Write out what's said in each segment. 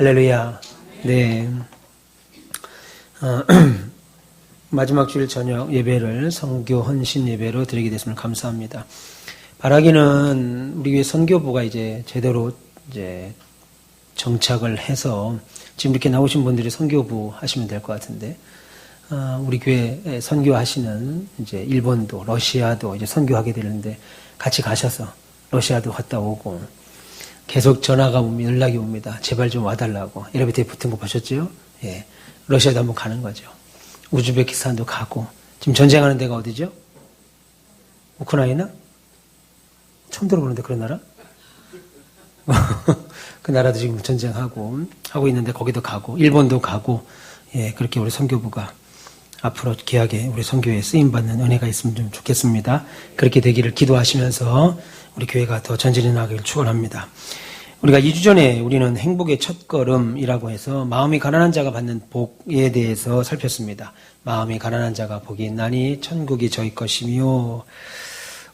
할렐루야. 네. 마지막 주일 저녁 예배를 선교 헌신 예배로 드리게 됐으면 감사합니다. 바라기는 우리 교회 선교부가 이제 제대로 이제 정착을 해서 지금 이렇게 나오신 분들이 선교부 하시면 될 것 같은데, 우리 교회 선교하시는 이제 일본도 러시아도 이제 선교하게 되는데 같이 가셔서 러시아도 갔다 오고 계속 전화가 오면 연락이 옵니다. 제발 좀 와달라고. 엘리베이터에 붙은 거 보셨죠? 예. 러시아도 한번 가는 거죠. 우즈베키스탄도 가고. 지금 전쟁하는 데가 어디죠? 우크라이나? 처음 들어보는데 그런 나라? 그 나라도 지금 전쟁하고 하고 있는데 거기도 가고 일본도 가고, 예, 그렇게 우리 선교부가 앞으로 귀하게 우리 선교에 쓰임받는 은혜가 있으면 좀 좋겠습니다. 그렇게 되기를 기도하시면서 우리 교회가 더 전진해 나가기를 축원합니다. 우리가 2주 전에 우리는 행복의 첫걸음이라고 해서 마음이 가난한 자가 받는 복에 대해서 살폈습니다. 마음이 가난한 자가 복이 있나니 천국이 저희 것이며,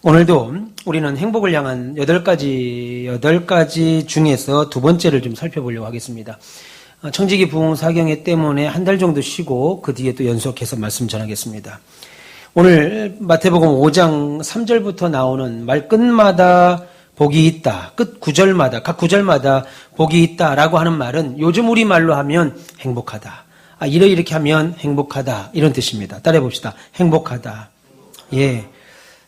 오늘도 우리는 행복을 향한 8가지 중에서 두 번째를 좀 살펴보려고 하겠습니다. 청지기 부흥사경회 때문에 한 달 정도 쉬고 그 뒤에 또 연속해서 말씀 전하겠습니다. 오늘 마태복음 5장 3절부터 나오는 말 끝마다 복이 있다. 끝 구절마다, 각 구절마다 복이 있다라고 하는 말은 요즘 우리말로 하면 행복하다. 이렇게 하면 행복하다. 이런 뜻입니다. 따라해 봅시다. 행복하다. 예.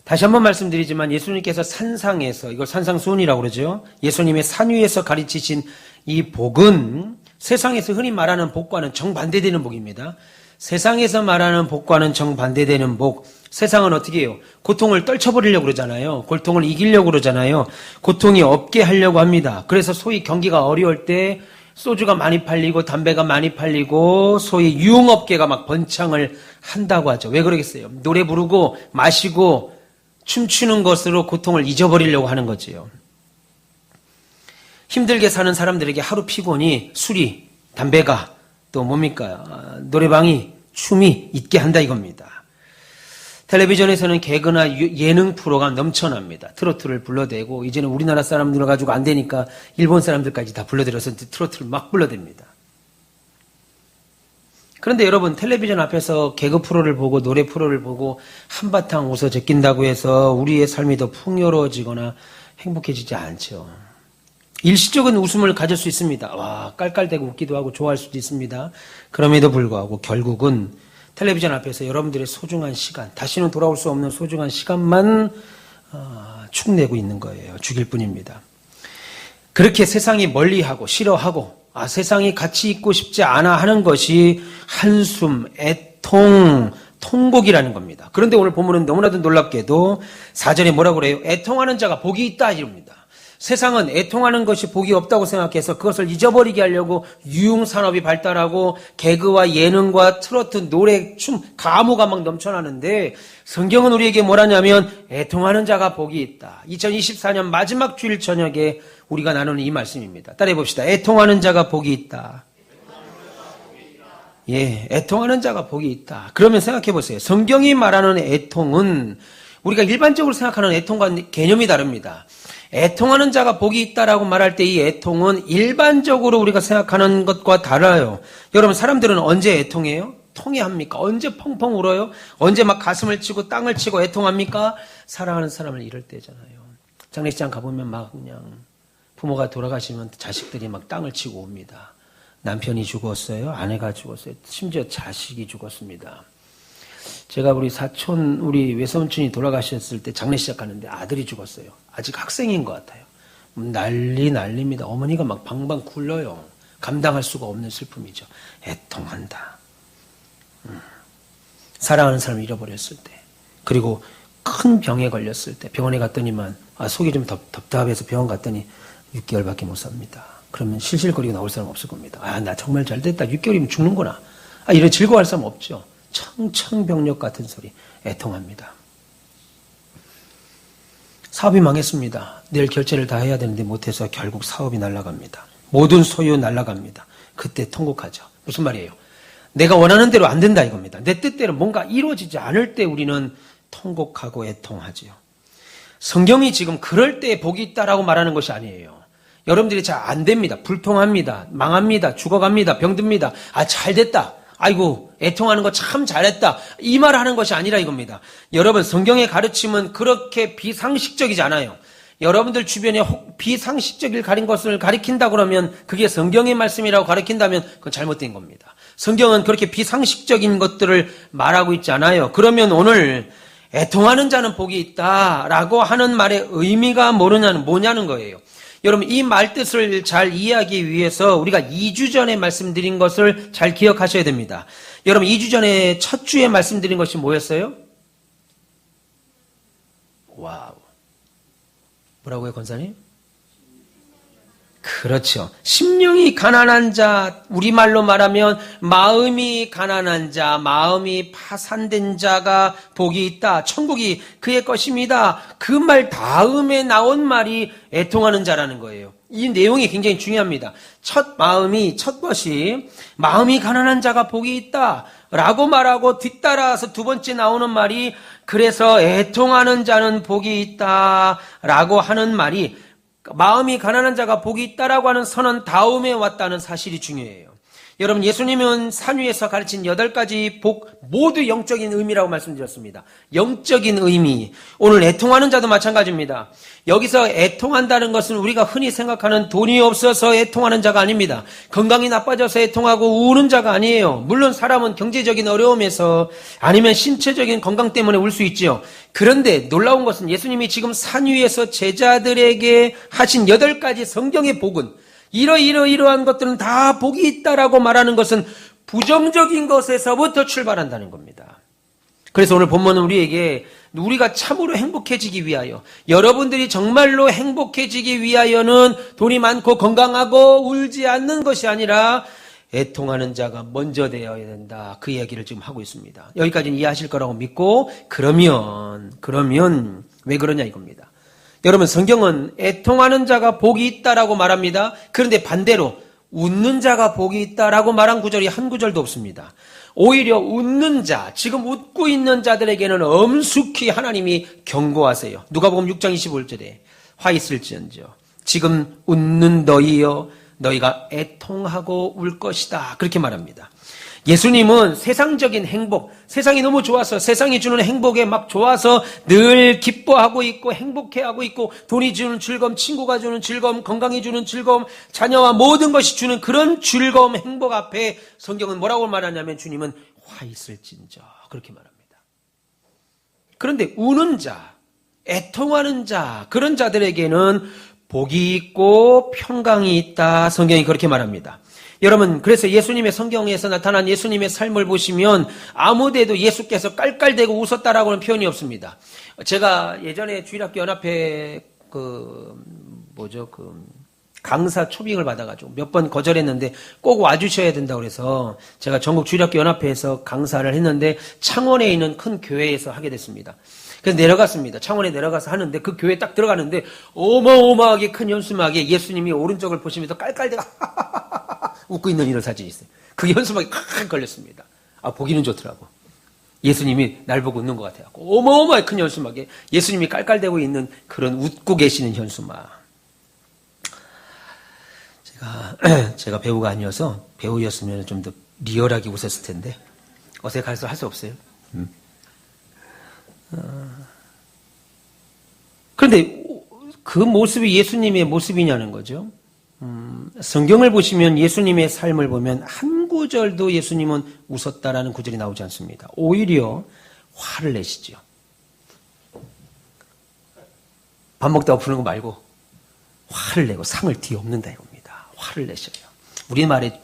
다시 한번 말씀드리지만 예수님께서 산상에서, 이걸 산상수훈이라고 그러죠. 예수님의 산 위에서 가르치신 이 복은 세상에서 흔히 말하는 복과는 정반대되는 복입니다. 세상에서 말하는 복과는 정반대되는 복. 세상은 어떻게 해요? 고통을 떨쳐버리려고 그러잖아요. 고통을 이기려고 그러잖아요. 고통이 없게 하려고 합니다. 그래서 소위 경기가 어려울 때 소주가 많이 팔리고 담배가 많이 팔리고 소위 유흥업계가 막 번창을 한다고 하죠. 왜 그러겠어요? 노래 부르고 마시고 춤추는 것으로 고통을 잊어버리려고 하는 거지요. 힘들게 사는 사람들에게 하루 피곤이 술이, 담배가, 또 뭡니까? 노래방이, 춤이 있게 한다 이겁니다. 텔레비전에서는 개그나 예능 프로가 넘쳐납니다. 트로트를 불러대고, 이제는 우리나라 사람들 가지고 안 되니까 일본 사람들까지 다 불러들여서 트로트를 막 불러댑니다. 그런데 여러분, 텔레비전 앞에서 개그 프로를 보고 노래 프로를 보고 한바탕 웃어 제낀다고 해서 우리의 삶이 더 풍요로워지거나 행복해지지 않죠. 일시적인 웃음을 가질 수 있습니다. 와, 깔깔대고 웃기도 하고 좋아할 수도 있습니다. 그럼에도 불구하고 결국은 텔레비전 앞에서 여러분들의 소중한 시간, 다시는 돌아올 수 없는 소중한 시간만 축내고 있는 거예요. 죽일 뿐입니다. 그렇게 세상이 멀리하고 싫어하고 세상이 같이 있고 싶지 않아 하는 것이 한숨, 애통, 통곡이라는 겁니다. 그런데 오늘 본문은 너무나도 놀랍게도 4절에 뭐라고 그래요? 애통하는 자가 복이 있다 이럽니다. 세상은 애통하는 것이 복이 없다고 생각해서 그것을 잊어버리게 하려고 유흥산업이 발달하고 개그와 예능과 트로트, 노래, 춤, 가무가 막 넘쳐나는데 성경은 우리에게 뭐라냐면 애통하는 자가 복이 있다. 2024년 마지막 주일 저녁에 우리가 나누는 이 말씀입니다. 따라해 봅시다. 애통하는 자가 복이 있다. 예, 애통하는 자가 복이 있다. 그러면 생각해 보세요. 성경이 말하는 애통은 우리가 일반적으로 생각하는 애통과 개념이 다릅니다. 애통하는 자가 복이 있다라고 말할 때 이 애통은 일반적으로 우리가 생각하는 것과 달라요. 여러분, 사람들은 언제 애통해요? 통해합니까? 언제 펑펑 울어요? 언제 막 가슴을 치고 땅을 치고 애통합니까? 사랑하는 사람을 잃을 때잖아요. 장례식장 가보면 막 그냥 부모가 돌아가시면 자식들이 막 땅을 치고 옵니다. 남편이 죽었어요. 아내가 죽었어요. 심지어 자식이 죽었습니다. 제가 우리 사촌, 우리 외삼촌이 돌아가셨을 때 장례식 하는데 아들이 죽었어요. 아직 학생인 것 같아요. 난립니다. 어머니가 막 방방 굴러요. 감당할 수가 없는 슬픔이죠. 애통한다. 사랑하는 사람을 잃어버렸을 때, 그리고 큰 병에 걸렸을 때 병원에 갔더니만 속이 좀 답답해서 병원 갔더니 6개월밖에 못 삽니다. 그러면 실실거리고 나올 사람 없을 겁니다. 나 정말 잘 됐다. 6개월이면 죽는구나. 이런 즐거워할 사람 없죠. 청청병력 같은 소리. 애통합니다. 사업이 망했습니다. 내일 결제를 다 해야 되는데 못해서 결국 사업이 날아갑니다. 모든 소유 날아갑니다. 그때 통곡하죠. 무슨 말이에요? 내가 원하는 대로 안 된다 이겁니다. 내 뜻대로 뭔가 이루어지지 않을 때 우리는 통곡하고 애통하지요. 성경이 지금 그럴 때에 복이 있다라고 말하는 것이 아니에요. 여러분들이 잘 안 됩니다. 불통합니다. 망합니다. 죽어갑니다. 병듭니다. 잘 됐다. 아이고, 애통하는 거 참 잘했다. 이 말을 하는 것이 아니라 이겁니다. 여러분, 성경의 가르침은 그렇게 비상식적이지 않아요. 여러분들 주변에 비상식적일 가린 것을 가리킨다 그러면 그게 성경의 말씀이라고 가리킨다면 그건 잘못된 겁니다. 성경은 그렇게 비상식적인 것들을 말하고 있지 않아요. 그러면 오늘 애통하는 자는 복이 있다라고 하는 말의 의미가 뭐냐는 거예요. 여러분, 이 말뜻을 잘 이해하기 위해서 우리가 2주 전에 말씀드린 것을 잘 기억하셔야 됩니다. 여러분, 2주 전에 첫 주에 말씀드린 것이 뭐였어요? 와우. 뭐라고요, 권사님? 그렇죠. 심령이 가난한 자, 우리말로 말하면 마음이 가난한 자, 마음이 파산된 자가 복이 있다. 천국이 그의 것입니다. 그 말 다음에 나온 말이 애통하는 자라는 거예요. 이 내용이 굉장히 중요합니다. 첫 것이 마음이 가난한 자가 복이 있다 라고 말하고 뒤따라서 두 번째 나오는 말이 그래서 애통하는 자는 복이 있다 라고 하는 말이 마음이 가난한 자가 복이 있다라고 하는 선언 다음에 왔다는 사실이 중요해요. 여러분, 예수님은 산 위에서 가르친 8가지 복 모두 영적인 의미라고 말씀드렸습니다. 영적인 의미. 오늘 애통하는 자도 마찬가지입니다. 여기서 애통한다는 것은 우리가 흔히 생각하는 돈이 없어서 애통하는 자가 아닙니다. 건강이 나빠져서 애통하고 우는 자가 아니에요. 물론 사람은 경제적인 어려움에서 아니면 신체적인 건강 때문에 울 수 있지요. 그런데 놀라운 것은 예수님이 지금 산 위에서 제자들에게 하신 8가지 성경의 복은 이러한 것들은 다 복이 있다라고 말하는 것은 부정적인 것에서부터 출발한다는 겁니다. 그래서 오늘 본문은 우리가 참으로 행복해지기 위하여, 여러분들이 정말로 행복해지기 위하여는 돈이 많고 건강하고 울지 않는 것이 아니라 애통하는 자가 먼저 되어야 된다. 그 이야기를 지금 하고 있습니다. 여기까지는 이해하실 거라고 믿고, 그러면 왜 그러냐 이겁니다. 여러분, 성경은 애통하는 자가 복이 있다라고 말합니다. 그런데 반대로 웃는 자가 복이 있다라고 말한 구절이 한 구절도 없습니다. 오히려 웃는 자, 지금 웃고 있는 자들에게는 엄숙히 하나님이 경고하세요. 누가복음 6장 25절에 화 있을지언정 지금 웃는 너희여 너희가 애통하고 울 것이다. 그렇게 말합니다. 예수님은 세상적인 행복, 세상이 너무 좋아서 세상이 주는 행복에 막 좋아서 늘 기뻐하고 있고 행복해하고 있고 돈이 주는 즐거움, 친구가 주는 즐거움, 건강이 주는 즐거움, 자녀와 모든 것이 주는 그런 즐거움, 행복 앞에 성경은 뭐라고 말하냐면 주님은 화 있을진저 그렇게 말합니다. 그런데 우는 자, 애통하는 자, 그런 자들에게는 복이 있고 평강이 있다. 성경이 그렇게 말합니다. 여러분, 그래서 예수님의 성경에서 나타난 예수님의 삶을 보시면 아무데도 예수께서 깔깔대고 웃었다라고 하는 표현이 없습니다. 제가 예전에 주일학교 연합회 강사 초빙을 받아가지고 몇 번 거절했는데 꼭 와주셔야 된다고 그래서 제가 전국 주일학교 연합회에서 강사를 했는데 창원에 있는 큰 교회에서 하게 됐습니다. 그래서 내려갔습니다. 창원에 내려가서 하는데 그 교회에 딱 들어가는데 어마어마하게 큰 현수막에 예수님이 오른쪽을 보시면서 깔깔대가 웃고 있는 이런 사진이 있어요. 그 현수막이 칵 걸렸습니다. 보기는 좋더라고. 예수님이 날 보고 웃는 것 같아요. 어마어마하게 큰 현수막에 예수님이 깔깔대고 있는 그런 웃고 계시는 현수막. 제가 배우가 아니어서 배우였으면 좀 더 리얼하게 웃었을 텐데 어색해서 할 수 없어요. 그런데 그 모습이 예수님의 모습이냐는 거죠. 성경을 보시면 예수님의 삶을 보면 한 구절도 예수님은 웃었다라는 구절이 나오지 않습니다. 오히려 화를 내시죠. 밥 먹다가 푸는 거 말고 화를 내고 상을 뒤엎는다 이겁니다. 화를 내셔요. 우리말에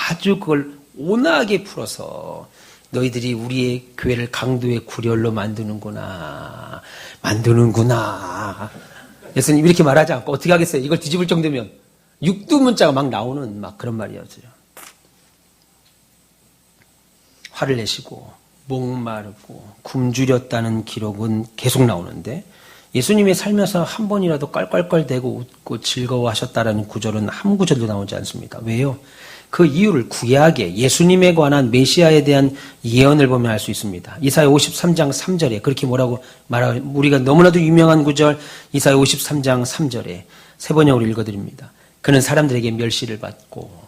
아주 그걸 온화하게 풀어서 너희들이 우리의 교회를 강도의 구렬로 만드는구나. 예수님 이렇게 말하지 않고 어떻게 하겠어요? 이걸 뒤집을 정도면 육두문자가 막 나오는 막 그런 말이었어요. 화를 내시고 목마르고 굶주렸다는 기록은 계속 나오는데 예수님의 살면서 한 번이라도 깔깔깔대고 웃고 즐거워하셨다라는 구절은 한 구절도 나오지 않습니다. 왜요? 그 이유를 구약에 예수님에 관한 메시아에 대한 예언을 보면 알 수 있습니다. 이사야 53장 3절에 그렇게 뭐라고 말하고 우리가 너무나도 유명한 구절 이사야 53장 3절에 세 번역으로 읽어드립니다. 그는 사람들에게 멸시를 받고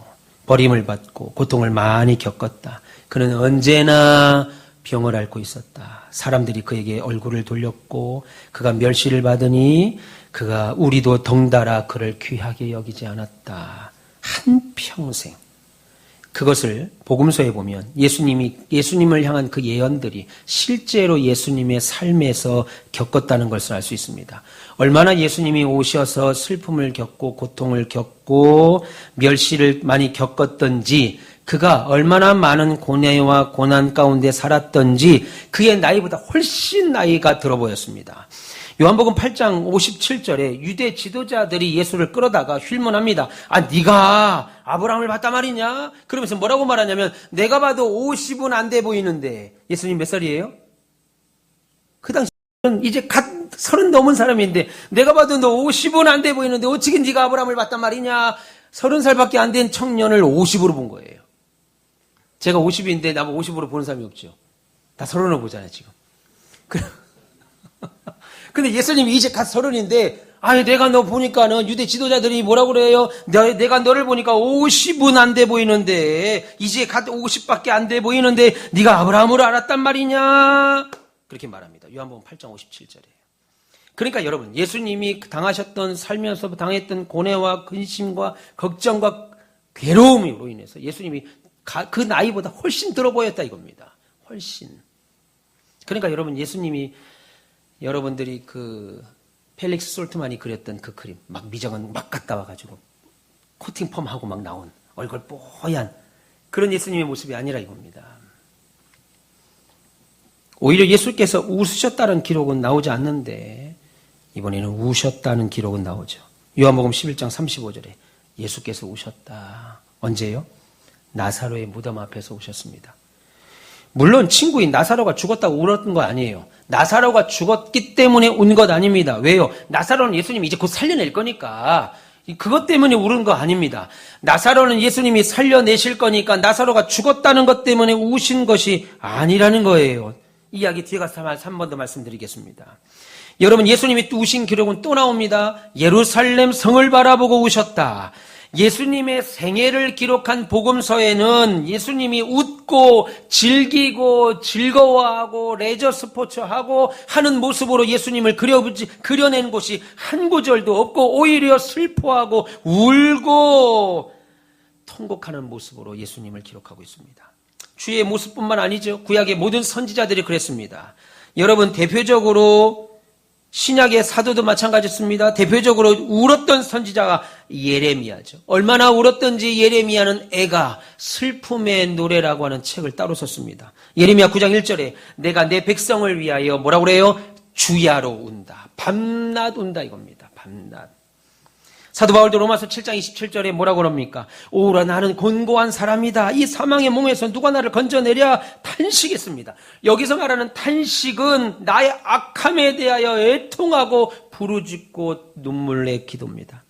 버림을 받고 고통을 많이 겪었다. 그는 언제나 병을 앓고 있었다. 사람들이 그에게 얼굴을 돌렸고 그가 멸시를 받으니 그가 우리도 덩달아 그를 귀하게 여기지 않았다. 한평생. 그것을 복음서에 보면 예수님을 향한 그 예언들이 실제로 예수님의 삶에서 겪었다는 것을 알 수 있습니다. 얼마나 예수님이 오셔서 슬픔을 겪고 고통을 겪고 멸시를 많이 겪었던지, 그가 얼마나 많은 고뇌와 고난 가운데 살았던지 그의 나이보다 훨씬 나이가 들어 보였습니다. 요한복음 8장 57절에 유대 지도자들이 예수를 끌어다가 휠문합니다. 네가 아브라함을 봤단 말이냐? 그러면서 뭐라고 말하냐면, 내가 봐도 50은 안 돼 보이는데. 예수님 몇 살이에요? 그 당시는 이제 갓 30 넘은 사람인데, 내가 봐도 너 50은 안 돼 보이는데 어떻게 네가 아브라함을 봤단 말이냐? 30살밖에 안 된 청년을 50으로 본 거예요. 제가 50인데 나보고 50으로 보는 사람이 없죠. 다 30으로 보잖아요, 지금. 근데 예수님이 이제 갓 30인데, 내가 너 보니까는 유대 지도자들이 뭐라고 그래요? 내가 너를 보니까 50은 안 돼 보이는데, 이제 갓 50밖에 안 돼 보이는데, 네가 아브라함을 알았단 말이냐? 그렇게 말합니다. 요한복음 8장 57절이에요. 그러니까 여러분, 예수님이 당하셨던, 살면서 당했던 고뇌와 근심과 걱정과 괴로움으로 인해서 예수님이 그 나이보다 훨씬 들어 보였다 이겁니다. 훨씬. 그러니까 여러분, 예수님이 여러분들이 그 펠릭스 솔트만이 그렸던 그 그림, 막 미정은 막 갔다 와가지고 코팅 펌하고 막 나온 얼굴 뽀얀 그런 예수님의 모습이 아니라 이겁니다. 오히려 예수께서 웃으셨다는 기록은 나오지 않는데 이번에는 우셨다는 기록은 나오죠. 요한복음 11장 35절에 예수께서 우셨다. 언제요? 나사로의 무덤 앞에서 우셨습니다. 물론 친구인 나사로가 죽었다고 울었던 거 아니에요. 나사로가 죽었기 때문에 운 것 아닙니다. 왜요? 나사로는 예수님이 이제 곧 살려낼 거니까 그것 때문에 울은 거 아닙니다. 나사로는 예수님이 살려내실 거니까 나사로가 죽었다는 것 때문에 우신 것이 아니라는 거예요. 이 이야기 뒤에 가서 한 번 더 말씀드리겠습니다. 여러분, 예수님이 또 우신 기록은 또 나옵니다. 예루살렘 성을 바라보고 우셨다. 예수님의 생애를 기록한 복음서에는 예수님이 웃고 즐기고 즐거워하고 레저 스포츠하고 하는 모습으로 예수님을 그려낸 곳이 한 구절도 없고 오히려 슬퍼하고 울고 통곡하는 모습으로 예수님을 기록하고 있습니다. 주의 모습뿐만 아니죠. 구약의 모든 선지자들이 그랬습니다. 여러분, 대표적으로 신약의 사도도 마찬가지였습니다. 대표적으로 울었던 선지자가 예레미야죠. 얼마나 울었던지 예레미야는 애가 슬픔의 노래라고 하는 책을 따로 썼습니다. 예레미야 9장 1절에 내가 내 백성을 위하여 뭐라고 그래요? 주야로 운다. 밤낮 운다 이겁니다. 밤낮. 사도 바울도 로마서 7장 27절에 뭐라고 그럽니까? 오라 나는 곤고한 사람이다. 이 사망의 몸에서 누가 나를 건져내랴 탄식했습니다. 여기서 말하는 탄식은 나의 악함에 대하여 애통하고 부르짖고 눈물 내 기도입니다.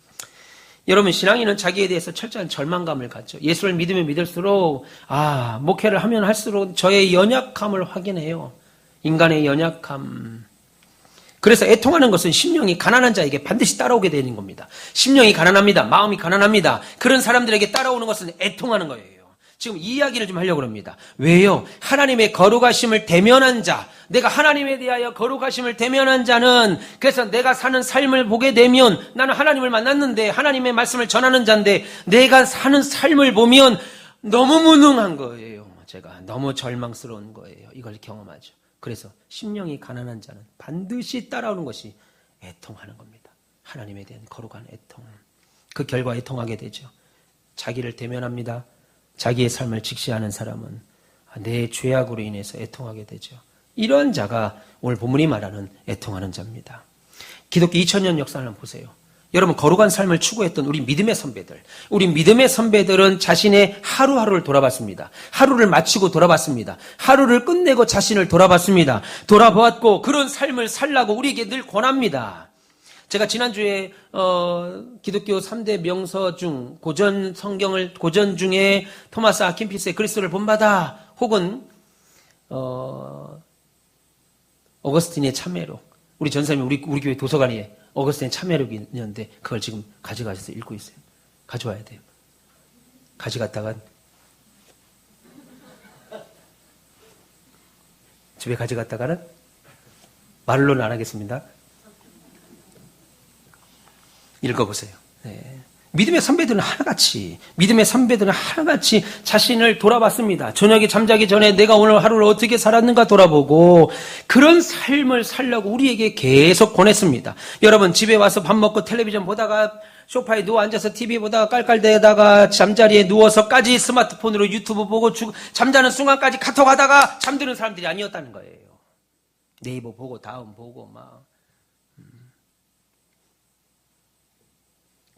여러분, 신앙인은 자기에 대해서 철저한 절망감을 갖죠. 예수를 믿으면 믿을수록 목회를 하면 할수록 저의 연약함을 확인해요. 인간의 연약함. 그래서 애통하는 것은 심령이 가난한 자에게 반드시 따라오게 되는 겁니다. 심령이 가난합니다. 마음이 가난합니다. 그런 사람들에게 따라오는 것은 애통하는 거예요. 지금 이 이야기를 좀 하려고 합니다. 왜요? 하나님의 거룩하심을 대면한 자, 내가 하나님에 대하여 거룩하심을 대면한 자는, 그래서 내가 사는 삶을 보게 되면 나는 하나님을 만났는데 하나님의 말씀을 전하는 자인데 내가 사는 삶을 보면 너무 무능한 거예요. 제가 너무 절망스러운 거예요. 이걸 경험하죠. 그래서 심령이 가난한 자는 반드시 따라오는 것이 애통하는 겁니다. 하나님에 대한 거룩한 애통. 그 결과 애통하게 되죠. 자기를 대면합니다. 자기의 삶을 직시하는 사람은 내 죄악으로 인해서 애통하게 되죠. 이러한 자가 오늘 본문이 말하는 애통하는 자입니다. 기독교 2000년 역사를 한번 보세요. 여러분, 거룩한 삶을 추구했던 우리 믿음의 선배들은 자신의 하루하루를 돌아봤습니다. 하루를 마치고 돌아봤습니다. 하루를 끝내고 자신을 돌아봤습니다. 돌아보았고 그런 삶을 살라고 우리에게 늘 권합니다. 제가 지난주에 기독교 3대 명서 중 고전 중에 토마스 아킨피스의 그리스도를 본받아, 혹은 어거스틴의 참회록, 우리 전사님이 우리 교회 도서관에 어거스틴의 참회록이 있는데 그걸 지금 가져가셔서 읽고 있어요. 가져와야 돼요. 가져갔다간 집에 가져갔다가는 말로는 안 하겠습니다. 읽어보세요. 네. 믿음의 선배들은 하나같이 자신을 돌아봤습니다. 저녁에 잠자기 전에 내가 오늘 하루를 어떻게 살았는가 돌아보고 그런 삶을 살려고 우리에게 계속 권했습니다. 여러분 집에 와서 밥 먹고 텔레비전 보다가 소파에 누워 앉아서 TV 보다가 깔깔대다가 잠자리에 누워서까지 스마트폰으로 유튜브 보고 잠자는 순간까지 카톡 하다가 잠드는 사람들이 아니었다는 거예요. 네이버 보고 다음 보고 막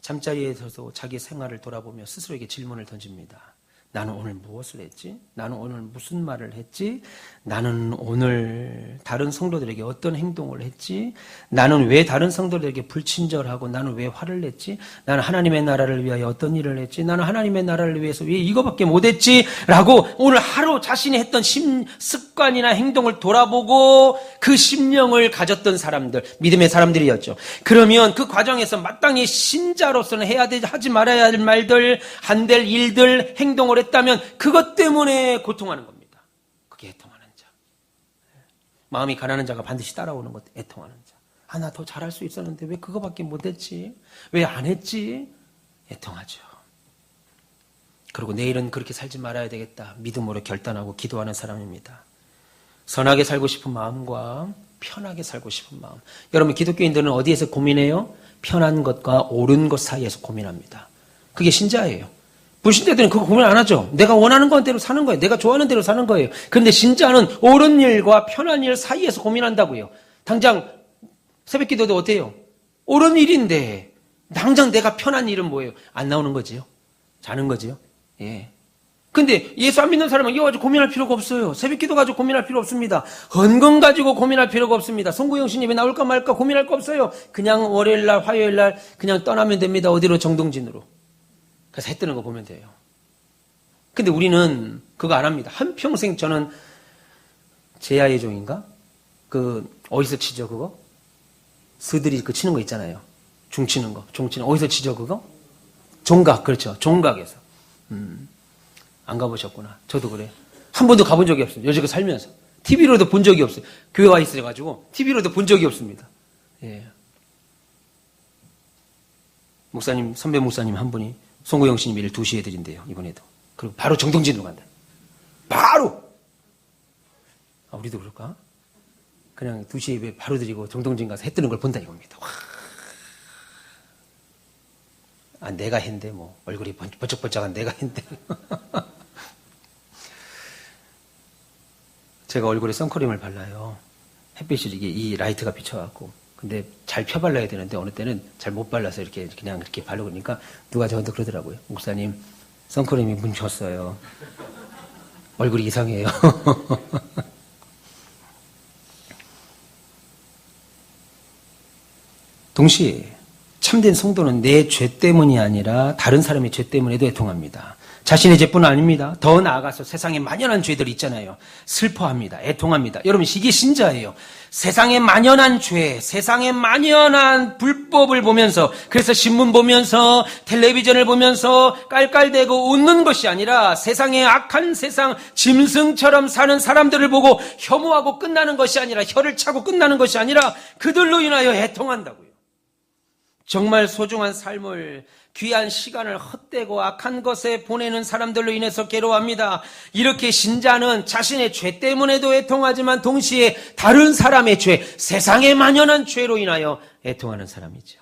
잠자리에 서서 자기 생활을 돌아보며 스스로에게 질문을 던집니다. 나는 오늘 무엇을 했지? 나는 오늘 무슨 말을 했지? 나는 오늘 다른 성도들에게 어떤 행동을 했지? 나는 왜 다른 성도들에게 불친절하고 나는 왜 화를 냈지? 나는 하나님의 나라를 위하여 어떤 일을 했지? 나는 하나님의 나라를 위해서 왜 이거밖에 못했지? 라고 오늘 하루 자신이 했던 습관이나 행동을 돌아보고 그 심령을 가졌던 사람들, 믿음의 사람들이었죠. 그러면 그 과정에서 마땅히 신자로서는 해야 되지, 하지 말아야 할 말들, 안 될 일들, 행동을 했다면 그것 때문에 고통하는 겁니다. 그게 애통하는 자. 마음이 가난한 자가 반드시 따라오는 것, 애통하는 자. 아, 나 더 잘할 수 있었는데 왜 그거밖에 못했지? 왜 안 했지? 애통하죠. 그리고 내일은 그렇게 살지 말아야 되겠다. 믿음으로 결단하고 기도하는 사람입니다. 선하게 살고 싶은 마음과 편하게 살고 싶은 마음. 여러분 기독교인들은 어디에서 고민해요? 편한 것과 옳은 것 사이에서 고민합니다. 그게 신자예요. 불신자들은 그거 고민 안 하죠. 내가 원하는 건 대로 사는 거예요. 내가 좋아하는 대로 사는 거예요. 그런데 신자는 옳은 일과 편한 일 사이에서 고민한다고요. 당장 새벽 기도도 어때요? 옳은 일인데 당장 내가 편한 일은 뭐예요? 안 나오는 거지요. 자는 거지요. 예. 근데 예수 안 믿는 사람은 이거 가지고 고민할 필요가 없어요. 새벽 기도 가지고 고민할 필요 없습니다. 헌금 가지고 고민할 필요가 없습니다. 송구영 신님이 나올까 말까 고민할 거 없어요. 그냥 월요일날 화요일날 그냥 떠나면 됩니다. 어디로? 정동진으로. 그래서 해 뜨는 거 보면 돼요. 근데 우리는 그거 안 합니다. 한평생 저는 제야의 종인가? 그 어디서 치죠 그거? 스들이 그 치는 거 있잖아요. 중 치는 거. 종 치는 거. 어디서 치죠 그거? 종각. 그렇죠. 종각에서. 안 가보셨구나. 저도 그래. 한 번도 가본 적이 없어요. 여지껏 살면서. TV로도 본 적이 없어요. 교회 와 있어가지고 TV로도 본 적이 없습니다. 예. 목사님, 선배 목사님 한 분이 송구영 씨님 일 2시에 드린대요. 이번에도. 그리고 바로 정동진으로 간다. 바로! 아, 우리도 그럴까? 그냥 2시에 바로 드리고 정동진 가서 해 뜨는 걸 본다 이겁니다. 와. 아, 내가 했는데 뭐 얼굴이 번쩍번쩍한 내가 했는데. 제가 얼굴에 선크림을 발라요. 햇빛이 이 라이트가 비쳐갖고. 근데 잘 펴발라야 되는데 어느 때는 잘 못 발라서 이렇게 그냥 이렇게 바르고 그러니까 누가 저한테 그러더라고요. 목사님, 선크림이 뭉쳤어요. 얼굴이 이상해요. 동시에 참된 성도는 내 죄 때문이 아니라 다른 사람의 죄 때문에도 애통합니다. 자신의 죄뿐 아닙니다. 더 나아가서 세상에 만연한 죄들 있잖아요. 슬퍼합니다. 애통합니다. 여러분 이게 신자예요. 세상에 만연한 죄, 세상에 만연한 불법을 보면서 그래서 신문 보면서 텔레비전을 보면서 깔깔대고 웃는 것이 아니라 세상에 악한 세상 짐승처럼 사는 사람들을 보고 혐오하고 끝나는 것이 아니라 혀를 차고 끝나는 것이 아니라 그들로 인하여 애통한다고요. 정말 소중한 삶을 귀한 시간을 헛되고 악한 것에 보내는 사람들로 인해서 괴로워합니다. 이렇게 신자는 자신의 죄 때문에도 애통하지만 동시에 다른 사람의 죄, 세상에 만연한 죄로 인하여 애통하는 사람이죠.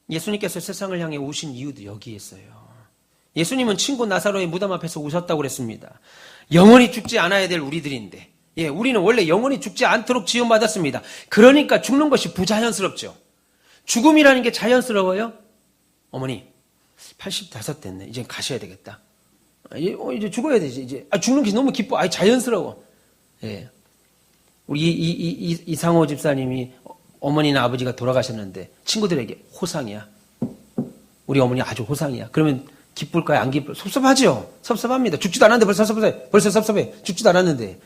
예수님께서 세상을 향해 오신 이유도 여기에 있어요. 예수님은 친구 나사로의 무덤 앞에서 우셨다고 그랬습니다. 영원히 죽지 않아야 될 우리들인데, 우리는 원래 영원히 죽지 않도록 지원받았습니다. 그러니까 죽는 것이 부자연스럽죠. 죽음이라는 게 자연스러워요? 어머니, 85 됐네. 이제 가셔야 되겠다. 이제 죽어야 되지. 이제 죽는 게 너무 기뻐. 자연스러워. 예. 우리 이상호 집사님이 어머니나 아버지가 돌아가셨는데 친구들에게 호상이야. 우리 어머니 아주 호상이야. 그러면 기쁠까요? 안 기쁠까요? 섭섭하죠? 섭섭합니다. 죽지도 않았는데 벌써 섭섭해. 죽지도 않았는데.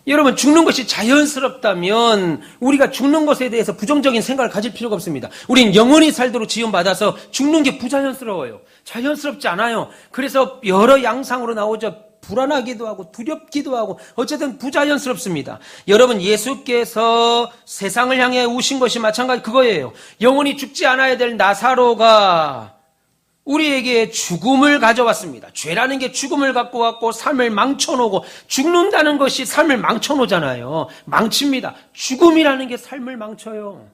여러분, 죽는 것이 자연스럽다면 우리가 죽는 것에 대해서 부정적인 생각을 가질 필요가 없습니다. 우린 영원히 살도록 지원받아서 죽는 게 부자연스러워요. 자연스럽지 않아요. 그래서 여러 양상으로 나오죠. 불안하기도 하고 두렵기도 하고 어쨌든 부자연스럽습니다. 여러분, 예수께서 세상을 향해 오신 것이 마찬가지 그거예요. 영원히 죽지 않아야 될 나사로가 우리에게 죽음을 가져왔습니다. 죄라는 게 죽음을 갖고 왔고 삶을 망쳐놓고, 죽는다는 것이 삶을 망쳐놓잖아요. 망칩니다. 죽음이라는 게 삶을 망쳐요.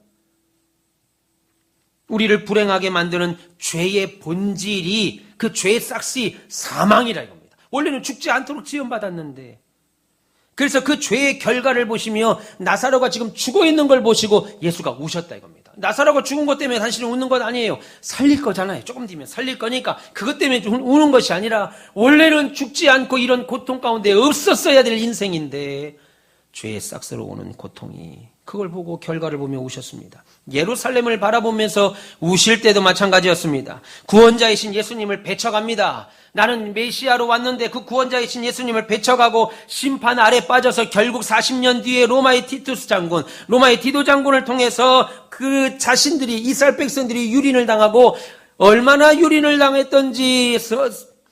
우리를 불행하게 만드는 죄의 본질이, 그 죄의 싹시 사망이라 이겁니다. 원래는 죽지 않도록 지원받았는데, 그래서 그 죄의 결과를 보시며 나사로가 지금 죽어 있는 걸 보시고 예수가 우셨다 이겁니다. 나사로가 죽은 것 때문에 당신이 우는 것 아니에요. 살릴 거잖아요. 조금 뒤면 살릴 거니까 그것 때문에 우는 것이 아니라 원래는 죽지 않고 이런 고통 가운데 없었어야 될 인생인데 죄의 싹스로 오는 고통이, 그걸 보고 결과를 보며 우셨습니다. 예루살렘을 바라보면서 우실 때도 마찬가지였습니다. 구원자이신 예수님을 배척합니다. 나는 메시아로 왔는데 그 구원자이신 예수님을 배척하고 심판 아래 빠져서 결국 40년 뒤에 로마의 티투스 장군, 로마의 디도 장군을 통해서 그 자신들이, 이스라엘 백성들이 유린을 당하고, 얼마나 유린을 당했던지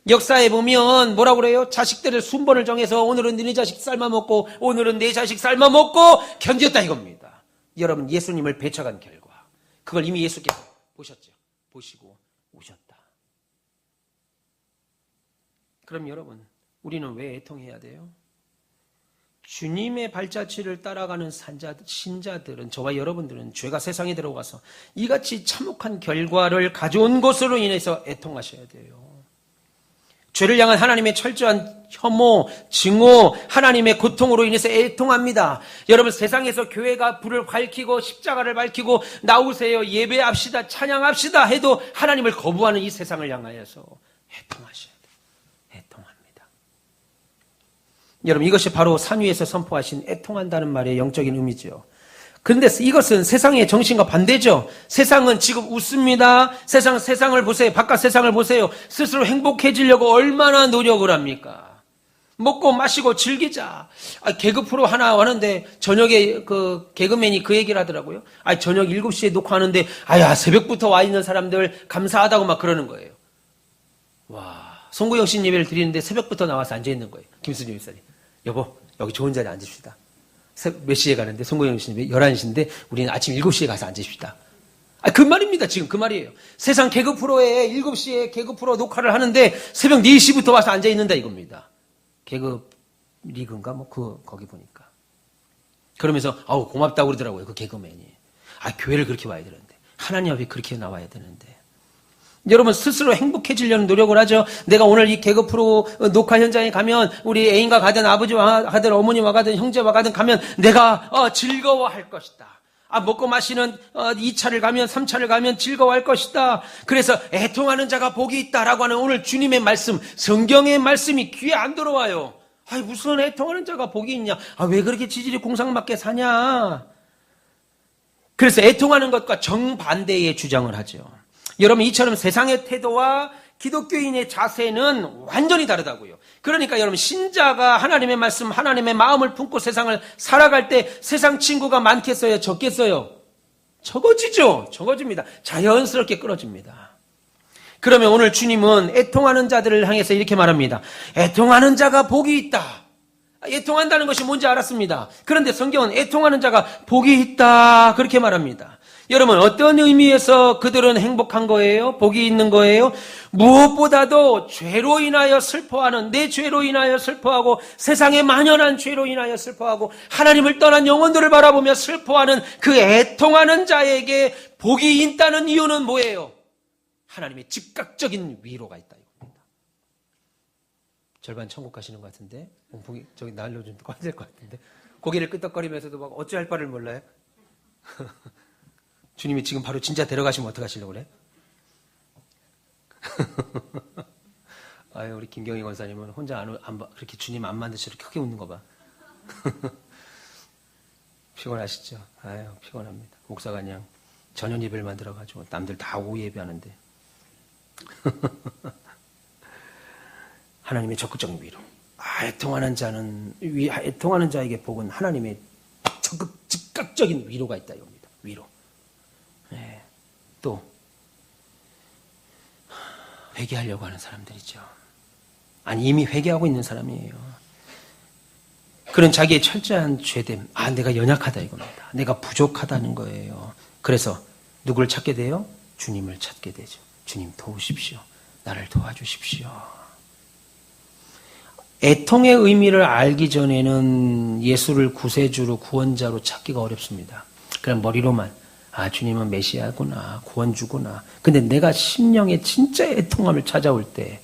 역사에 보면 뭐라고 그래요? 자식들을 순번을 정해서 오늘은 네 자식 삶아먹고 오늘은 내 자식 삶아먹고 견뎠다 이겁니다. 여러분, 예수님을 배척한 결과, 그걸 이미 예수께서 보셨죠. 보시고 우셨다. 그럼 여러분, 우리는 왜 애통해야 돼요? 주님의 발자취를 따라가는 신자들은, 저와 여러분들은 죄가 세상에 들어가서 이같이 참혹한 결과를 가져온 것으로 인해서 애통하셔야 돼요. 죄를 향한 하나님의 철저한 혐오, 증오, 하나님의 고통으로 인해서 애통합니다. 여러분, 세상에서 교회가 불을 밝히고 십자가를 밝히고 나오세요, 예배합시다, 찬양합시다 해도 하나님을 거부하는 이 세상을 향하여서 애통하셔야 돼요. 애통합니다. 여러분, 이것이 바로 산 위에서 선포하신 애통한다는 말의 영적인 의미죠. 그런데 이것은 세상의 정신과 반대죠. 세상은 지금 웃습니다. 세상을 보세요. 바깥 세상을 보세요. 스스로 행복해지려고 얼마나 노력을 합니까? 먹고 마시고 즐기자. 개그 프로 하나 하는데 저녁에 그 개그맨이 그 얘기를 하더라고요. 저녁 7시에 녹화하는데 새벽부터 와 있는 사람들 감사하다고 막 그러는 거예요. 와, 송구영 씨 예배를 드리는데 새벽부터 나와서 앉아 있는 거예요. 김수진 목사님. 여보, 여기 좋은 자리에 앉으십시다. 몇 시에 가는데, 송구영 씨는 11시인데 우리는 아침 7시에 가서 앉으십시다. 그 말입니다. 지금 그 말이에요. 세상 개그 프로에 7시에 개그 프로 녹화를 하는데 새벽 4시부터 와서 앉아 있는다 이겁니다. 개그 리그인가 거기 보니까. 그러면서 고맙다고 그러더라고요. 그 개그맨이. 교회를 그렇게 와야 되는데, 하나님 앞에 그렇게 나와야 되는데. 여러분, 스스로 행복해지려는 노력을 하죠. 내가 오늘 이 개그 프로 녹화 현장에 가면 우리 애인과 가든 아버지와 가든 어머니와 가든 형제와 가든 가면 내가 즐거워할 것이다. 먹고 마시는 2차를 가면 3차를 가면 즐거워할 것이다. 그래서 애통하는 자가 복이 있다라고 하는 오늘 주님의 말씀, 성경의 말씀이 귀에 안 들어와요. 무슨 애통하는 자가 복이 있냐. 왜 그렇게 지질이 공상맞게 사냐. 그래서 애통하는 것과 정반대의 주장을 하죠. 여러분, 이처럼 세상의 태도와 기독교인의 자세는 완전히 다르다고요. 그러니까 여러분, 신자가 하나님의 말씀, 하나님의 마음을 품고 세상을 살아갈 때 세상 친구가 많겠어요? 적겠어요? 적어지죠. 적어집니다. 자연스럽게 끊어집니다. 그러면 오늘 주님은 애통하는 자들을 향해서 이렇게 말합니다. 애통하는 자가 복이 있다. 애통한다는 것이 뭔지 알았습니다. 그런데 성경은 애통하는 자가 복이 있다 그렇게 말합니다. 여러분, 어떤 의미에서 그들은 행복한 거예요? 복이 있는 거예요? 무엇보다도 죄로 인하여 슬퍼하는, 내 죄로 인하여 슬퍼하고 세상에 만연한 죄로 인하여 슬퍼하고 하나님을 떠난 영혼들을 바라보며 슬퍼하는 그 애통하는 자에게 복이 있다는 이유는 뭐예요? 하나님의 즉각적인 위로가 있다 이겁니다. 절반 천국 가시는 것 같은데, 저기 날로 좀 꺼야 될 것 같은데, 고개를 끄덕거리면서도 막 어찌할 바를 몰라요? 주님이 지금 바로 진짜 데려가시면 어떡하시려고 그래? 우리 김경희 권사님은 혼자 그렇게 주님 안 만드시고 크게 웃는 거 봐. 피곤하시죠? 피곤합니다. 목사가 그냥 전혀 예배를 만들어가지고 남들 다 오후 예배하는데. 하나님의 적극적인 위로. 애통하는 자에게 복은 하나님의 즉각적인 위로가 있다 이겁니다. 위로. 네. 또 회개하려고 하는 사람들이죠. 아니 이미 회개하고 있는 사람이에요. 그런 자기의 철저한 죄됨, 내가 연약하다 이겁니다. 내가 부족하다는 거예요. 그래서 누구를 찾게 돼요? 주님을 찾게 되죠. 주님 도우십시오. 나를 도와주십시오. 애통의 의미를 알기 전에는 예수를 구세주로 구원자로 찾기가 어렵습니다. 그냥 머리로만 주님은 메시아구나, 구원주구나. 근데 내가 심령의 진짜 애통함을 찾아올 때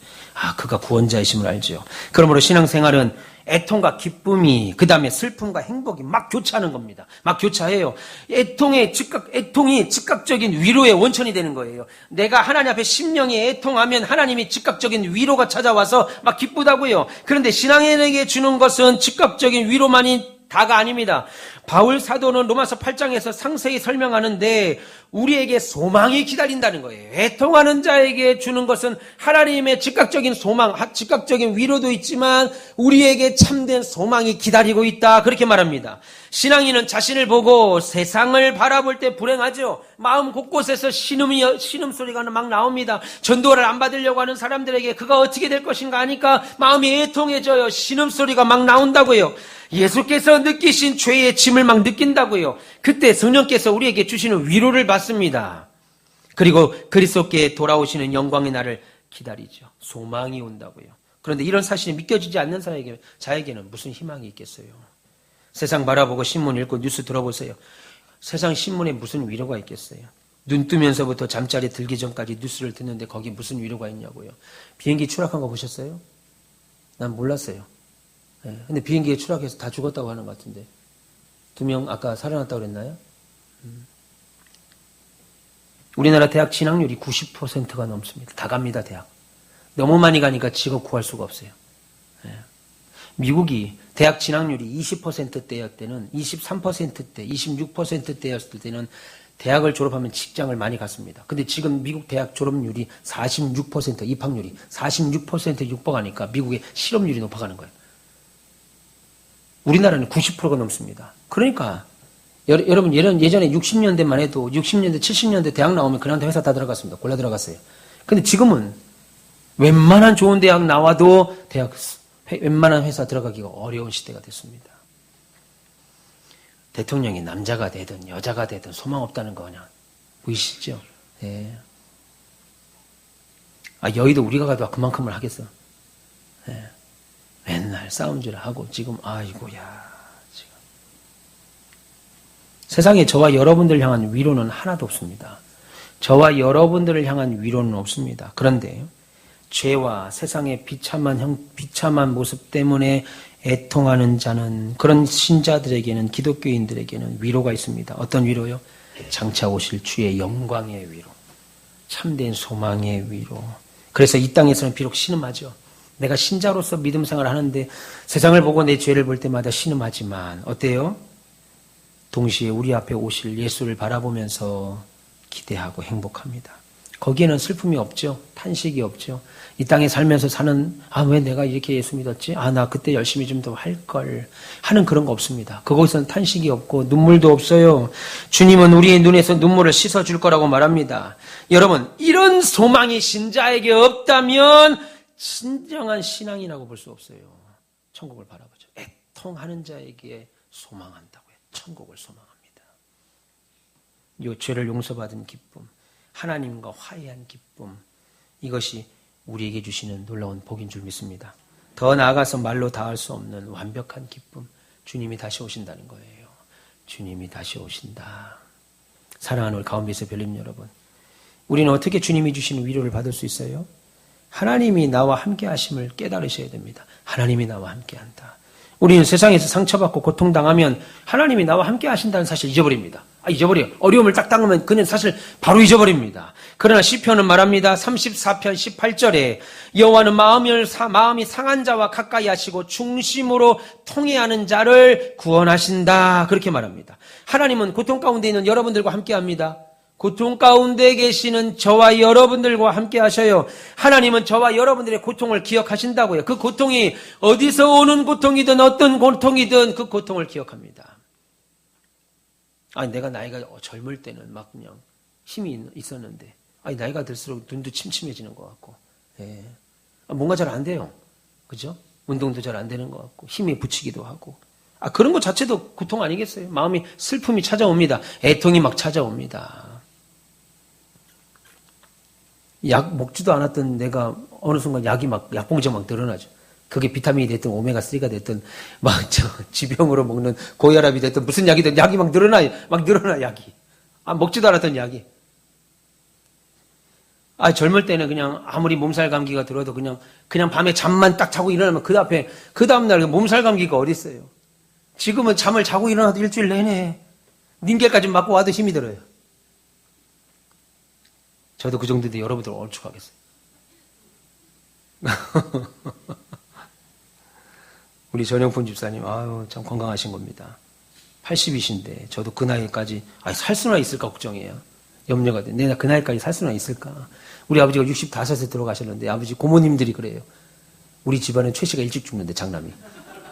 그가 구원자이심을 알죠. 그러므로 신앙생활은 애통과 기쁨이, 그 다음에 슬픔과 행복이 막 교차하는 겁니다. 막 교차해요. 애통이 즉각적인 위로의 원천이 되는 거예요. 내가 하나님 앞에 심령이 애통하면 하나님이 즉각적인 위로가 찾아와서 막 기쁘다고요. 그런데 신앙인에게 주는 것은 즉각적인 위로만이 다가 아닙니다. 바울 사도는 로마서 8장에서 상세히 설명하는데 우리에게 소망이 기다린다는 거예요. 애통하는 자에게 주는 것은 하나님의 즉각적인 소망, 즉각적인 위로도 있지만 우리에게 참된 소망이 기다리고 있다. 그렇게 말합니다. 신앙인은 자신을 보고 세상을 바라볼 때 불행하죠. 마음 곳곳에서 신음소리가 막 나옵니다. 전도를 안 받으려고 하는 사람들에게 그가 어떻게 될 것인가 하니까 마음이 애통해져요. 신음소리가 막 나온다고요. 예수께서 느끼신 죄의 짐을 막 느낀다고요. 그때 성령께서 우리에게 주시는 위로를 받습니다. 그리고 그리스도께 돌아오시는 영광의 날을 기다리죠. 소망이 온다고요. 그런데 이런 사실이 믿겨지지 않는 자에게는 무슨 희망이 있겠어요? 세상 바라보고 신문 읽고 뉴스 들어보세요. 세상 신문에 무슨 위로가 있겠어요? 눈 뜨면서부터 잠자리 들기 전까지 뉴스를 듣는데 거기 무슨 위로가 있냐고요. 비행기 추락한 거 보셨어요? 난 몰랐어요. 근데 비행기에 추락해서 다 죽었다고 하는 것 같은데 2명 아까 살아났다고 그랬나요? 우리나라 대학 진학률이 90%가 넘습니다. 다 갑니다. 대학. 너무 많이 가니까 직업 구할 수가 없어요. 미국이 대학 진학률이 20%대였을 때는 23%대, 26%대였을 때는 대학을 졸업하면 직장을 많이 갔습니다. 근데 지금 미국 대학 졸업률이 46%, 입학률이 46% 육박하니까 미국의 실업률이 높아가는 거예요. 우리나라는 90%가 넘습니다. 그러니까 여러분 예전에 60년대만 해도 60년대, 70년대 대학 나오면 그냥 회사 다 들어갔습니다. 골라 들어갔어요. 근데 지금은 웬만한 좋은 대학 나와도 웬만한 회사 들어가기가 어려운 시대가 됐습니다. 대통령이 남자가 되든 여자가 되든 소망 없다는 거 그냥 보이시죠? 네. 여의도 우리가 가도 그만큼을 하겠어. 네. 맨날 싸움질을 하고 지금 아이고야 지금 세상에 저와 여러분들을 향한 위로는 하나도 없습니다. 저와 여러분들을 향한 위로는 없습니다. 그런데 죄와 세상의 비참한 모습 때문에 애통하는 자는 그런 신자들에게는 기독교인들에게는 위로가 있습니다. 어떤 위로요? 장차 오실 주의 영광의 위로, 참된 소망의 위로. 그래서 이 땅에서는 비록 신음하죠. 내가 신자로서 믿음 생활을 하는데 세상을 보고 내 죄를 볼 때마다 신음하지만 어때요? 동시에 우리 앞에 오실 예수를 바라보면서 기대하고 행복합니다. 거기에는 슬픔이 없죠. 탄식이 없죠. 이 땅에 살면서 사는 왜 내가 이렇게 예수 믿었지? 나 그때 열심히 좀 더 할걸 하는 그런 거 없습니다. 그곳에는 탄식이 없고 눈물도 없어요. 주님은 우리의 눈에서 눈물을 씻어줄 거라고 말합니다. 여러분 이런 소망이 신자에게 없다면 진정한 신앙이라고 볼 수 없어요. 천국을 바라보죠. 애통하는 자에게 소망한다고요. 천국을 소망합니다. 이 죄를 용서받은 기쁨, 하나님과 화해한 기쁨, 이것이 우리에게 주시는 놀라운 복인 줄 믿습니다. 더 나아가서 말로 다할 수 없는 완벽한 기쁨, 주님이 다시 오신다는 거예요. 주님이 다시 오신다. 사랑하는 우리 가운데서 별님 여러분, 우리는 어떻게 주님이 주시는 위로를 받을 수 있어요? 하나님이 나와 함께 하심을 깨달으셔야 됩니다. 하나님이 나와 함께 한다. 우리는 세상에서 상처받고 고통당하면 하나님이 나와 함께 하신다는 사실을 잊어버립니다. 잊어버려요. 어려움을 딱 당하면 그는 사실 바로 잊어버립니다. 그러나 시편은 말합니다. 34편 18절에 여호와는 마음이 상한 자와 가까이 하시고 중심으로 통회하는 자를 구원하신다. 그렇게 말합니다. 하나님은 고통 가운데 있는 여러분들과 함께 합니다. 고통 가운데 계시는 저와 여러분들과 함께 하셔요. 하나님은 저와 여러분들의 고통을 기억하신다고요. 그 고통이 어디서 오는 고통이든 어떤 고통이든 그 고통을 기억합니다. 아니, 내가 나이가 젊을 때는 막 그냥 힘이 있었는데, 아니, 나이가 들수록 눈도 침침해지는 것 같고, 예. 뭔가 잘 안 돼요. 그죠? 운동도 잘 안 되는 것 같고, 힘이 붙이기도 하고. 그런 것 자체도 고통 아니겠어요? 마음이 슬픔이 찾아옵니다. 애통이 막 찾아옵니다. 약 먹지도 않았던 내가 어느 순간 약봉지가 막 늘어나죠. 그게 비타민이 됐든 오메가3가 됐든 지병으로 먹는 고혈압이 됐든 무슨 약이 됐든 약이 막 늘어나 약이. 먹지도 않았던 약이. 젊을 때는 그냥 아무리 몸살 감기가 들어도 그냥 밤에 잠만 딱 자고 일어나면 그 다음날 몸살 감기가 어디 있어요. 지금은 잠을 자고 일어나도 일주일 내내 닌겔까지 맞고 와도 힘이 들어요. 저도 그 정도인데 여러분들 얼추하겠어요. 우리 전영폰 집사님, 참 건강하신 겁니다. 80이신데, 저도 그 나이까지, 살 수나 있을까 걱정이에요. 염려가 돼. 내가 그 나이까지 살 수나 있을까. 우리 아버지가 65세 들어가셨는데, 아버지 고모님들이 그래요. 우리 집안은 최 씨가 일찍 죽는데, 장남이.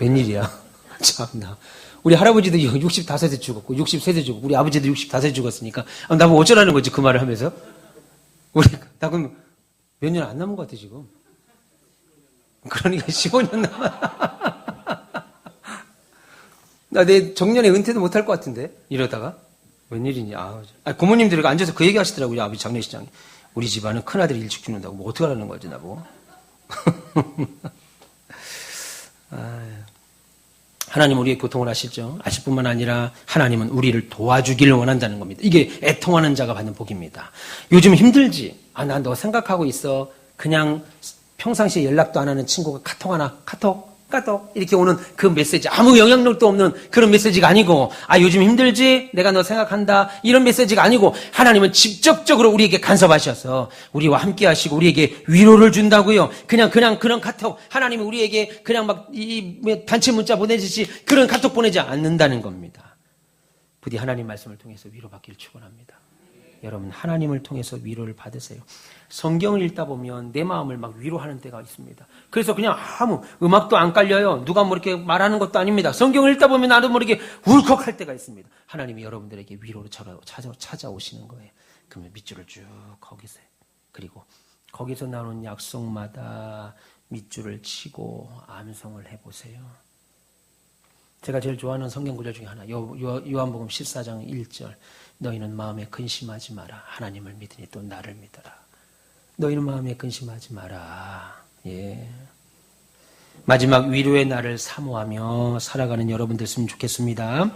웬일이야. 참나. 우리 할아버지도 65세 죽었고, 60세도 죽었고, 우리 아버지도 65세 죽었으니까, 나보고 어쩌라는 거지, 그 말을 하면서. 나 그럼 몇 년 안 남은 것 같아, 지금. 그러니까 15년 나 내 정년에 은퇴도 못할 것 같은데, 이러다가. 웬일이니, 고모님들이 앉아서 그 얘기 하시더라고요, 아버지 장례식장에. 우리 집안은 큰아들이 일찍 죽는다고, 뭐 어떡하라는 거지, 나보고. 하나님은 우리의 고통을 아시죠? 아실 뿐만 아니라 하나님은 우리를 도와주기를 원한다는 겁니다. 이게 애통하는 자가 받는 복입니다. 요즘 힘들지? 난 너 생각하고 있어. 그냥 평상시에 연락도 안 하는 친구가 카톡 하나, 카톡 이렇게 오는 그 메시지, 아무 영향력도 없는 그런 메시지가 아니고, 요즘 힘들지? 내가 너 생각한다. 이런 메시지가 아니고, 하나님은 직접적으로 우리에게 간섭하셔서 우리와 함께 하시고 우리에게 위로를 준다고요. 그냥 그런 카톡, 하나님이 우리에게 그냥 단체 문자 보내듯이 그런 카톡 보내지 않는다는 겁니다. 부디 하나님 말씀을 통해서 위로받기를 축원합니다. 여러분, 하나님을 통해서 위로를 받으세요. 성경을 읽다 보면 내 마음을 막 위로하는 때가 있습니다. 그래서 그냥 아무 음악도 안 깔려요. 누가 뭐 이렇게 말하는 것도 아닙니다. 성경을 읽다 보면 나도 모르게 울컥할 때가 있습니다. 하나님이 여러분들에게 위로를 찾아오시는 거예요. 그러면 밑줄을 쭉 거기서, 그리고 거기서 나오는 약속마다 밑줄을 치고 암송을 해보세요. 제가 제일 좋아하는 성경 구절 중에 하나, 요한복음 14장 1절. 너희는 마음에 근심하지 마라. 하나님을 믿으니 또 나를 믿어라. 너희는 마음에 근심하지 마라. 예. 마지막 위로의 날을 사모하며 살아가는 여러분 됐으면 좋겠습니다.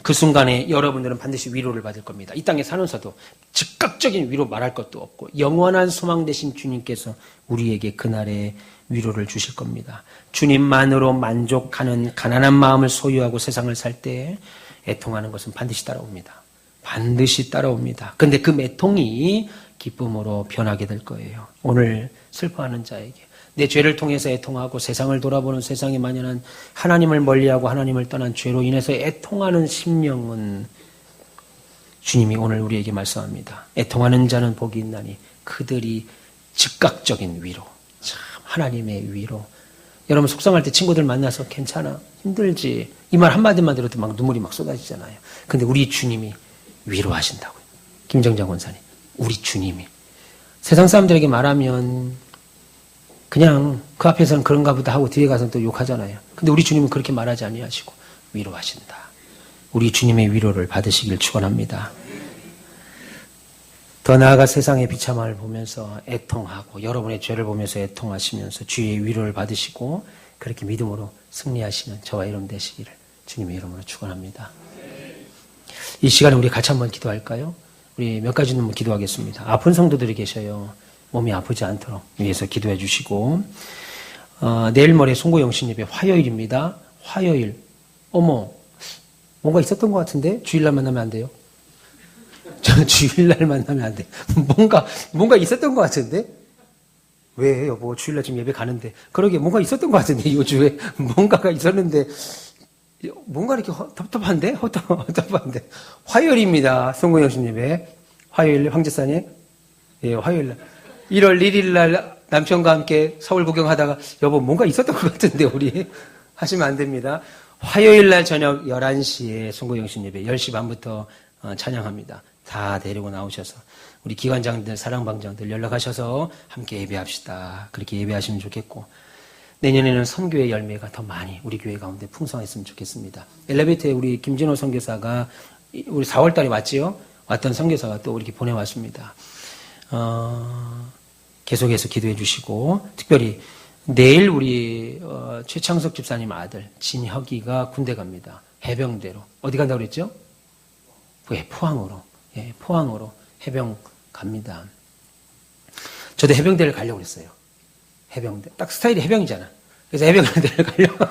그 순간에 여러분들은 반드시 위로를 받을 겁니다. 이 땅에 사면서도 즉각적인 위로 말할 것도 없고 영원한 소망 되신 주님께서 우리에게 그날에 위로를 주실 겁니다. 주님만으로 만족하는 가난한 마음을 소유하고 세상을 살 때 애통하는 것은 반드시 따라옵니다. 반드시 따라옵니다. 근데 그 애통이 기쁨으로 변하게 될 거예요. 오늘 슬퍼하는 자에게 내 죄를 통해서 애통하고 세상을 돌아보는 세상에 만연한 하나님을 멀리하고 하나님을 떠난 죄로 인해서 애통하는 심령은 주님이 오늘 우리에게 말씀합니다. 애통하는 자는 복이 있나니 그들이 즉각적인 위로, 참 하나님의 위로. 여러분 속상할 때 친구들 만나서 괜찮아, 힘들지, 이 말 한마디만 들어도 막 눈물이 막 쏟아지잖아요. 근데 우리 주님이 위로하신다고요. 김정장 권사님, 우리 주님이 세상 사람들에게 말하면 그냥 그 앞에서는 그런가 보다 하고 뒤에 가서는 또 욕하잖아요. 근데 우리 주님은 그렇게 말하지 아니하시고 위로하신다. 우리 주님의 위로를 받으시길 축원합니다. 더 나아가 세상의 비참함을 보면서 애통하고 여러분의 죄를 보면서 애통하시면서 주의 위로를 받으시고 그렇게 믿음으로 승리하시는 저와 여러분 되시기를 주님의 이름으로 축원합니다. 이 시간에 우리 같이 한번 기도할까요? 우리 몇 가지 는 기도하겠습니다. 아픈 성도들이 계셔요. 몸이 아프지 않도록 위해서 기도해 주시고, 내일 모레 송구영신 예배 화요일입니다. 화요일. 어머, 뭔가 있었던 것 같은데? 주일날 만나면 안 돼요? 저는 주일날 만나면 안 돼. 뭔가 있었던 것 같은데? 왜, 여보? 주일날 지금 예배 가는데. 그러게, 뭔가 있었던 것 같은데, 이 주에. 뭔가가 있었는데. 뭔가 이렇게 텁텁한데? 화요일입니다. 송구영신 예배. 화요일 황제사님? 예, 화요일 날. 1월 1일 날 남편과 함께 서울 구경하다가 여보 뭔가 있었던 것 같은데 우리 하시면 안 됩니다. 화요일 날 저녁 11시에 송구영신 예배 10시 반부터 찬양합니다. 다 데리고 나오셔서 우리 기관장들, 사랑방장들 연락하셔서 함께 예배합시다. 그렇게 예배하시면 좋겠고 내년에는 선교의 열매가 더 많이 우리 교회 가운데 풍성했으면 좋겠습니다. 엘리베이터에 우리 김진호 선교사가 우리 4월 달에 왔지요? 왔던 선교사가 또 이렇게 보내왔습니다. 계속해서 기도해 주시고 특별히 내일 우리 최창석 집사님 아들 진혁이가 군대 갑니다. 해병대로. 어디 간다고 그랬죠? 예, 포항으로. 예, 포항으로 해병 갑니다. 저도 해병대를 가려고 그랬어요. 해병대. 딱 스타일이 해병이잖아. 그래서 해병대를 가려고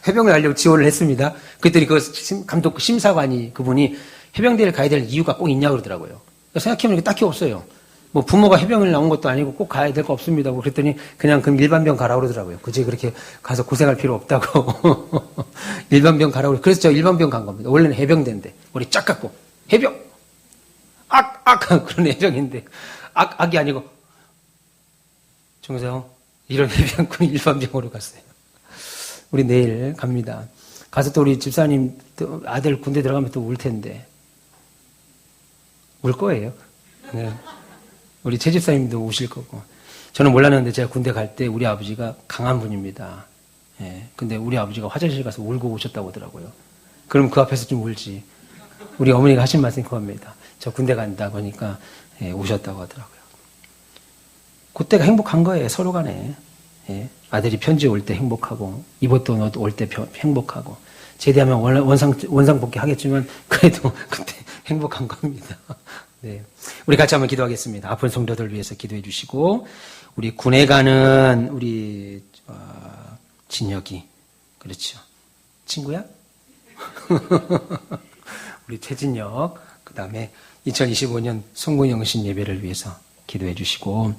해병을 가려고 지원을 했습니다. 그랬더니 그 감독 심사관이 그분이 해병대를 가야 될 이유가 꼭 있냐고 그러더라고요. 생각해보니까 딱히 없어요. 뭐 부모가 해병을 나온 것도 아니고 꼭 가야 될 거 없습니다. 그랬더니 그냥 그 일반병 가라고 그러더라고요. 굳이 그렇게 가서 고생할 필요 없다고. 일반병 가라고. 그래서 저 일반병 간 겁니다. 원래는 해병대인데. 머리 쫙 깎고. 해병! 그런 해병인데. 악이 아니고. 중성, 이런 해병군이 일반병으로 갔어요. 우리 내일 갑니다. 가서 또 우리 집사님 또 아들 군대 들어가면 또 울 텐데. 울 거예요. 네. 우리 최 집사님도 우실 거고. 저는 몰랐는데 제가 군대 갈 때 우리 아버지가 강한 분입니다. 예. 근데 우리 아버지가 화장실 가서 울고 오셨다고 하더라고요. 그럼 그 앞에서 좀 울지. 우리 어머니가 하신 말씀이 그겁니다. 저 군대 간다고 하니까 예, 우셨다고 하더라고요. 그때가 행복한 거예요. 서로 간에. 예. 아들이 편지 올 때 행복하고 입었던 옷 올 때 행복하고 제대하면 원상복귀 하겠지만 그래도 그때 행복한 겁니다. 네. 우리 같이 한번 기도하겠습니다. 아픈 성도들 위해서 기도해 주시고 우리 군에 가는 우리 진혁이 그렇죠. 친구야? 우리 최진혁 그 다음에 2025년 송구영신 예배를 위해서 기도해 주시고